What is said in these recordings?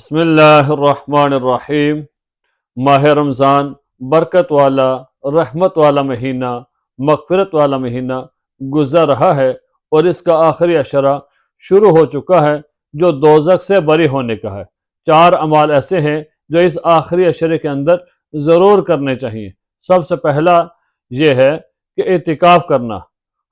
بسم اللہ الرحمن الرحیم۔ ماہ رمضان برکت والا، رحمت والا مہینہ، مغفرت والا مہینہ گزر رہا ہے اور اس کا آخری عشرہ شروع ہو چکا ہے جو دوزخ سے بری ہونے کا ہے۔ 4 اعمال ایسے ہیں جو اس آخری عشرے کے اندر ضرور کرنے چاہیے۔ سب سے پہلا یہ ہے کہ اعتکاف کرنا۔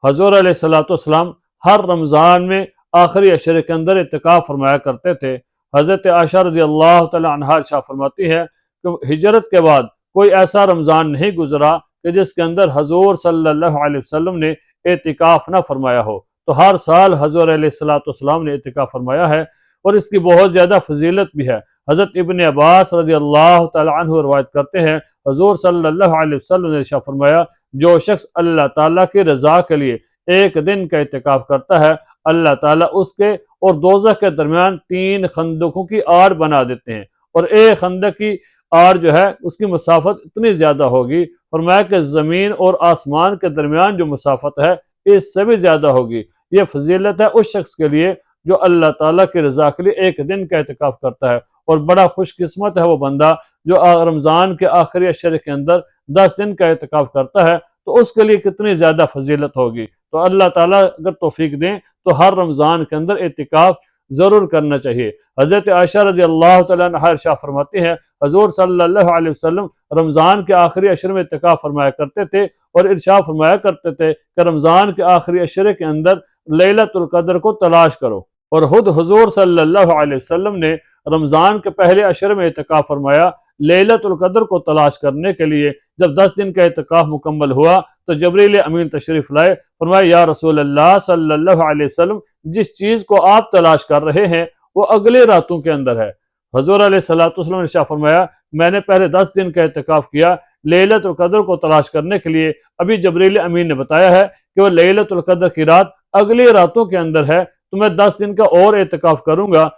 حضور علیہ السلام ہر رمضان میں آخری عشرے کے اندر اعتکاف فرمایا کرتے تھے۔ حضرت عائشہ رضی اللہ تعالی عنہا ارشاد فرماتی ہے کہ ہجرت کے بعد کوئی ایسا رمضان نہیں گزرا کہ جس کے اندر حضور صلی اللہ علیہ وسلم نے اعتکاف نہ فرمایا ہو۔ تو ہر سال حضور علیہ السلام نے اعتکاف فرمایا ہے اور اس کی بہت زیادہ فضیلت بھی ہے۔ حضرت ابن عباس رضی اللہ تعالی عنہ روایت کرتے ہیں حضور صلی اللہ علیہ وسلم نے ارشاد فرمایا جو شخص اللہ تعالیٰ کی رضا کے لیے ایک دن کا اعتکاف کرتا ہے اللہ تعالیٰ اس کے اور دوزخ کے درمیان 3 خندقوں کی آڑ بنا دیتے ہیں، اور ایک خندق کی آڑ جو ہے اس کی مسافت اتنی زیادہ ہوگی، فرمایا کہ زمین اور آسمان کے درمیان جو مسافت ہے اس سے بھی زیادہ ہوگی۔ یہ فضیلت ہے اس شخص کے لیے جو اللہ تعالیٰ کی رضا کے لیے ایک دن کا اعتکاف کرتا ہے، اور بڑا خوش قسمت ہے وہ بندہ جو رمضان کے آخری عشرے کے اندر 10 دن کا اعتکاف کرتا ہے، تو اس کے لیے کتنی زیادہ فضیلت ہوگی۔ تو اللہ تعالیٰ اگر توفیق دیں تو ہر رمضان کے اندر اعتکاف ضرور کرنا چاہیے۔ حضرت عائشہ رضی اللہ تعالیٰ عنہا ارشاد فرماتی ہیں حضور صلی اللہ علیہ وسلم رمضان کے آخری عشرے میں اعتکاف فرمایا کرتے تھے، اور ارشاد فرمایا کرتے تھے کہ رمضان کے آخری عشرے کے اندر لیلۃ القدر کو تلاش کرو، اور خود حضور صلی اللہ علیہ وسلم نے رمضان کے پہلے عشرے میں اعتکاف فرمایا لیلۃ القدر کو تلاش کرنے کے لیے۔ جب 10 دن کا اعتکاف مکمل ہوا تو جبریل امین تشریف لائے، فرمایا یا رسول اللہ صلی اللہ علیہ وسلم جس چیز کو آپ تلاش کر رہے ہیں وہ اگلے راتوں کے اندر ہے۔ حضور علیہ السلام نے ارشاد فرمایا میں نے پہلے 10 دن کا اعتکاف کیا لیلۃ القدر کو تلاش کرنے کے لیے، ابھی جبریل امین نے بتایا ہے کہ وہ لیلۃ القدر کی رات اگلی راتوں کے اندر ہے، تو میں 10 دن کا اور اعتکاف کروں گا۔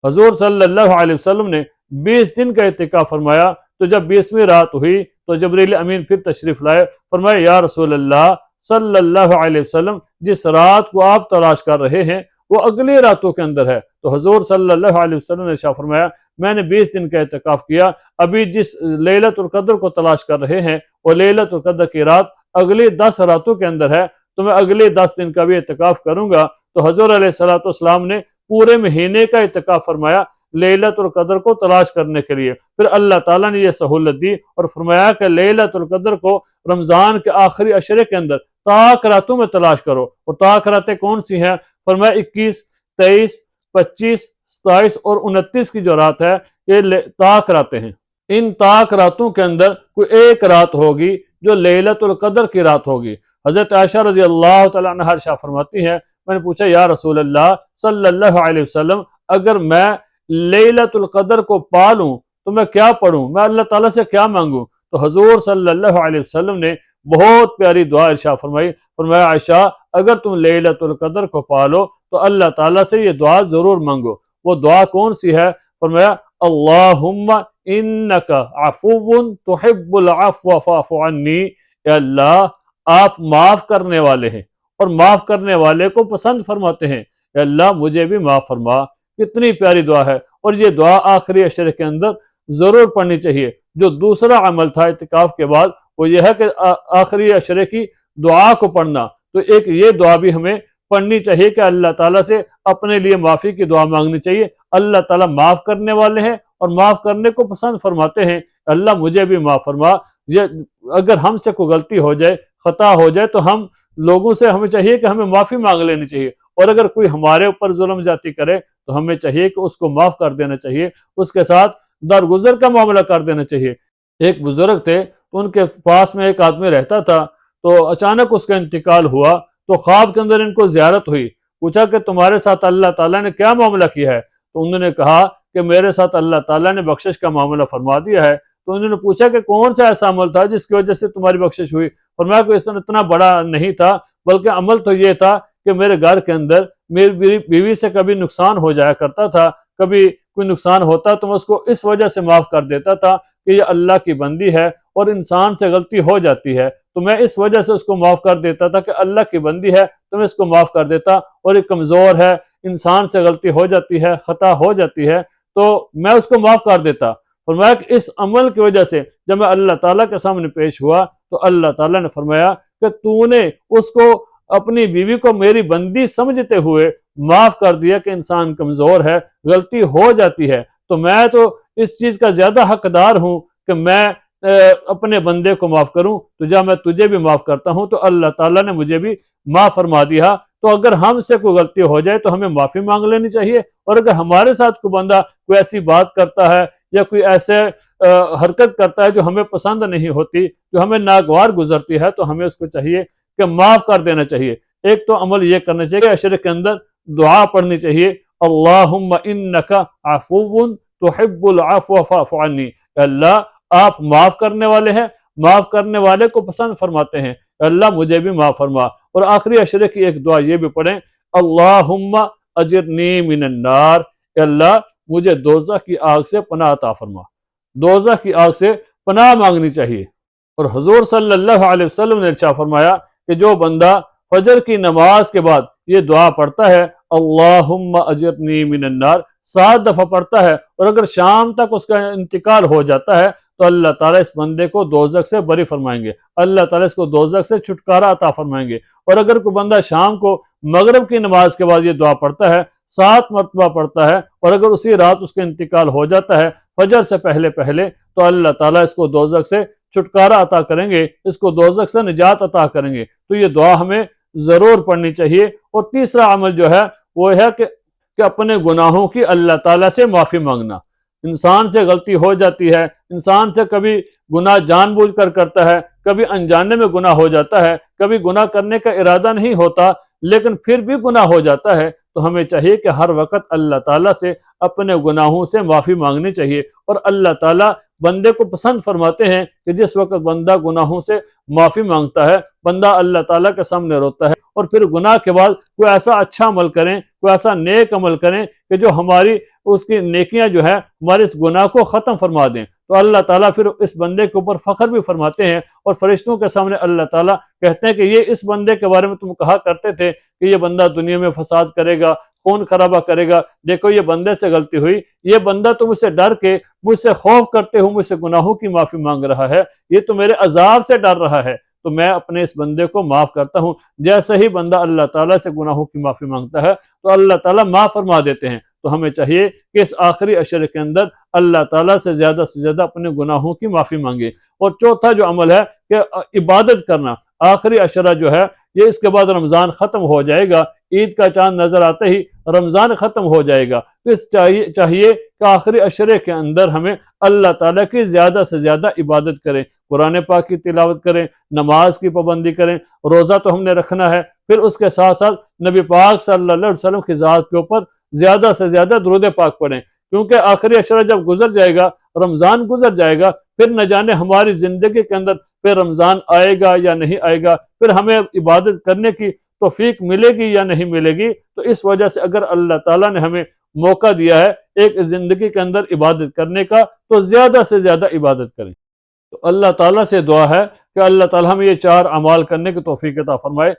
حضور صلی اللہ علیہ وسلم نے 20 دن کا اعتکاف فرمایا، تو جب 20ویں رات ہوئی تو جبریل امین پھر تشریف لائے، فرمایا یا رسول اللہ صلی اللہ علیہ وسلم جس رات کو آپ تلاش کر رہے ہیں وہ اگلی راتوں کے اندر ہے۔ تو حضور صلی اللہ علیہ وسلم نے ارشاد فرمایا میں نے 20 دن کا اعتکاف کیا، ابھی جس لیلۃ القدر کو تلاش کر رہے ہیں وہ لیلۃ القدر کی رات اگلی 10 راتوں کے اندر ہے، تو میں اگلے 10 دن کا بھی اعتکاف کروں گا۔ تو حضور علیہ السلام نے پورے مہینے کا اعتکاف فرمایا لیلۃ القدر کو تلاش کرنے کے لیے۔ پھر اللہ تعالیٰ نے یہ سہولت دی اور فرمایا کہ لیلۃ القدر کو رمضان کے آخری عشرے کے اندر طاق راتوں میں تلاش کرو، اور طاق راتیں کون سی ہیں؟ فرمایا 21، 23، 25، 27 اور 29 کی جو رات ہے یہ طاق راتیں ہیں۔ ان طاق راتوں کے اندر کوئی ایک رات ہوگی جو لیلۃ القدر کی رات ہوگی۔ حضرت عائشہ رضی اللہ تعالیٰ عنہا ارشاد فرماتی ہیں میں نے پوچھا یا رسول اللہ صلی اللہ علیہ وسلم اگر میں لیلۃ القدر کو پالوں تو میں کیا پڑھوں، میں اللہ تعالیٰ سے کیا مانگوں؟ تو حضور صلی اللہ علیہ وسلم نے بہت پیاری دعا ارشاد فرمائی، فرمایا عائشہ اگر تم لیلۃ القدر کو پالو تو اللہ تعالیٰ سے یہ دعا ضرور مانگو۔ وہ دعا کون سی ہے؟ فرمایا اللہم انک عفو تحب العفو فاعف عنی، اے اللہ آپ معاف کرنے والے ہیں اور معاف کرنے والے کو پسند فرماتے ہیں، اے اللہ مجھے بھی معاف فرما۔ کتنی پیاری دعا ہے، اور یہ دعا آخری عشرے کے اندر ضرور پڑھنی چاہیے۔ جو دوسرا عمل تھا اعتکاف کے بعد وہ یہ ہے کہ آخری عشرے کی دعا کو پڑھنا، تو ایک یہ دعا بھی ہمیں پڑھنی چاہیے کہ اللہ تعالیٰ سے اپنے لیے معافی کی دعا مانگنی چاہیے۔ اللہ تعالیٰ معاف کرنے والے ہیں اور معاف کرنے کو پسند فرماتے ہیں، اللہ مجھے بھی معاف فرما۔ اگر ہم سے کوئی غلطی ہو جائے، خطا ہو جائے، تو ہم لوگوں سے ہمیں چاہیے کہ ہمیں معافی مانگ لینی چاہیے، اور اگر کوئی ہمارے اوپر ظلم زیادتی کرے تو ہمیں چاہیے کہ اس کو معاف کر دینا چاہیے، اس کے ساتھ درگزر کا معاملہ کر دینا چاہیے۔ ایک بزرگ تھے تو ان کے پاس میں ایک آدمی رہتا تھا، تو اچانک اس کا انتقال ہوا، تو خواب کے اندر ان کو زیارت ہوئی، پوچھا کہ تمہارے ساتھ اللہ تعالیٰ نے کیا معاملہ کیا ہے؟ تو انہوں نے کہا کہ میرے ساتھ اللہ تعالیٰ نے بخشش کا معاملہ فرما دیا ہے۔ تو انہوں نے پوچھا کہ کون سا ایسا عمل تھا جس کی وجہ سے تمہاری بخشش ہوئی؟ فرمایا کہ اتنا بڑا نہیں تھا، بلکہ عمل تو یہ تھا کہ میرے گھر کے اندر میری بیوی سے کبھی نقصان ہو جایا کرتا تھا، کبھی کوئی نقصان ہوتا تو میں اس کو اس وجہ سے معاف کر دیتا تھا کہ یہ اللہ کی بندی ہے اور انسان سے غلطی ہو جاتی ہے، تو میں اس وجہ سے اس کو معاف کر دیتا تھا کہ اللہ کی بندی ہے تو میں اس کو معاف کر دیتا، اور یہ کمزور ہے، انسان سے غلطی ہو جاتی ہے، خطا ہو جاتی ہے، تو میں اس کو معاف کر دیتا۔ فرمایا کہ اس عمل کی وجہ سے جب میں اللہ تعالیٰ کے سامنے پیش ہوا تو اللہ تعالیٰ نے فرمایا کہ تو نے اس کو اپنی بیوی کو میری بندی سمجھتے ہوئے معاف کر دیا کہ انسان کمزور ہے، غلطی ہو جاتی ہے، تو میں تو اس چیز کا زیادہ حقدار ہوں کہ میں اپنے بندے کو معاف کروں، تو جب میں تجھے بھی معاف کرتا ہوں تو اللہ تعالیٰ نے مجھے بھی معاف فرما دیا۔ تو اگر ہم سے کوئی غلطی ہو جائے تو ہمیں معافی مانگ لینی چاہیے، اور اگر ہمارے ساتھ کوئی بندہ کوئی ایسی بات کرتا ہے یا کوئی ایسے حرکت کرتا ہے جو ہمیں پسند نہیں ہوتی، جو ہمیں ناگوار گزرتی ہے، تو ہمیں اس کو چاہیے کہ معاف کر دینا چاہیے۔ ایک تو عمل یہ کرنا چاہیے کہ عشرے کے اندر دعا پڑھنی چاہیے، اللہم انک عفو تحب العفو فاعف عنی، اللہ آپ معاف کرنے والے ہیں، معاف کرنے والے کو پسند فرماتے ہیں، اللہ مجھے بھی معاف فرما۔ اور آخری عشرے کی ایک دعا یہ بھی پڑھیں، اللہم اجرنی من النار، اللہ مجھے دوزخ کی آگ سے پناہ عطا فرما۔ دوزخ کی آگ سے پناہ مانگنی چاہیے۔ اور حضور صلی اللہ علیہ وسلم نے ارشاد فرمایا کہ جو بندہ فجر کی نماز کے بعد یہ دعا پڑھتا ہے، اللہم اجرنی من النار، 7 دفعہ پڑھتا ہے، اور اگر شام تک اس کا انتقال ہو جاتا ہے تو اللہ تعالیٰ اس بندے کو دوزخ سے بری فرمائیں گے، اللہ تعالیٰ اس کو دوزخ سے چھٹکارا عطا فرمائیں گے۔ اور اگر کوئی بندہ شام کو مغرب کی نماز کے بعد یہ دعا پڑھتا ہے، 7 مرتبہ پڑھتا ہے، اور اگر اسی رات اس کا انتقال ہو جاتا ہے فجر سے پہلے تو اللہ تعالیٰ اس کو دوزخ سے چھٹکارا عطا کریں گے، اس کو دوزخ سے نجات عطا کریں گے۔ تو یہ دعا ہمیں ضرور پڑھنی چاہیے۔ اور تیسرا عمل جو ہے وہ ہے کہ اپنے گناہوں کی اللہ تعالیٰ سے معافی مانگنا۔ انسان سے غلطی ہو جاتی ہے، انسان سے کبھی گناہ جان بوجھ کر کرتا ہے، کبھی انجانے میں گناہ ہو جاتا ہے، کبھی گناہ کرنے کا ارادہ نہیں ہوتا لیکن پھر بھی گناہ ہو جاتا ہے، تو ہمیں چاہیے کہ ہر وقت اللہ تعالیٰ سے اپنے گناہوں سے معافی مانگنی چاہیے۔ اور اللہ تعالیٰ بندے کو پسند فرماتے ہیں کہ جس وقت بندہ گناہوں سے معافی مانگتا ہے، بندہ اللہ تعالیٰ کے سامنے روتا ہے، اور پھر گناہ کے بعد کوئی ایسا اچھا عمل کریں، کوئی ایسا نیک عمل کریں کہ جو ہماری اس کی نیکیاں جو ہے ہمارے اس گناہ کو ختم فرما دیں، تو اللہ تعالیٰ پھر اس بندے کے اوپر فخر بھی فرماتے ہیں، اور فرشتوں کے سامنے اللہ تعالیٰ کہتے ہیں کہ یہ اس بندے کے بارے میں تم کہا کرتے تھے کہ یہ بندہ دنیا میں فساد کرے گا، خون خرابہ کرے گا، دیکھو یہ بندے سے غلطی ہوئی، یہ بندہ تو مجھ سے ڈر کے، مجھ سے خوف کرتے ہو مجھ سے گناہوں کی معافی مانگ رہا ہے، یہ تو میرے عذاب سے ڈر رہا ہے، تو میں اپنے اس بندے کو معاف کرتا ہوں۔ جیسے ہی بندہ اللہ تعالیٰ سے گناہوں کی معافی مانگتا ہے تو اللہ تعالیٰ معاف فرما دیتے ہیں۔ تو ہمیں چاہیے کہ اس آخری عشرے کے اندر اللہ تعالیٰ سے زیادہ اپنے گناہوں کی معافی مانگے۔ اور چوتھا جو عمل ہے کہ عبادت کرنا۔ آخری عشرہ جو ہے یہ اس کے بعد رمضان ختم ہو جائے گا، عید کا چاند نظر آتے ہی رمضان ختم ہو جائے گا، تو اس چاہیے کہ آخری عشرے کے اندر ہمیں اللہ تعالیٰ کی زیادہ سے زیادہ عبادت کریں، قرآن پاک کی تلاوت کریں، نماز کی پابندی کریں، روزہ تو ہم نے رکھنا ہے، پھر اس کے ساتھ ساتھ نبی پاک صلی اللہ علیہ وسلم کی ذات کے اوپر زیادہ سے زیادہ درود پاک پڑھیں، کیونکہ آخری عشرہ جب گزر جائے گا، رمضان گزر جائے گا، پھر نہ جانے ہماری زندگی کے اندر پھر رمضان آئے گا یا نہیں آئے گا، پھر ہمیں عبادت کرنے کی توفیق ملے گی یا نہیں ملے گی۔ تو اس وجہ سے اگر اللہ تعالیٰ نے ہمیں موقع دیا ہے ایک زندگی کے اندر عبادت کرنے کا، تو زیادہ سے زیادہ عبادت کریں۔ تو اللہ تعالیٰ سے دعا ہے کہ اللہ تعالیٰ ہمیں یہ 4 اعمال کرنے کی توفیق عطا فرمائے۔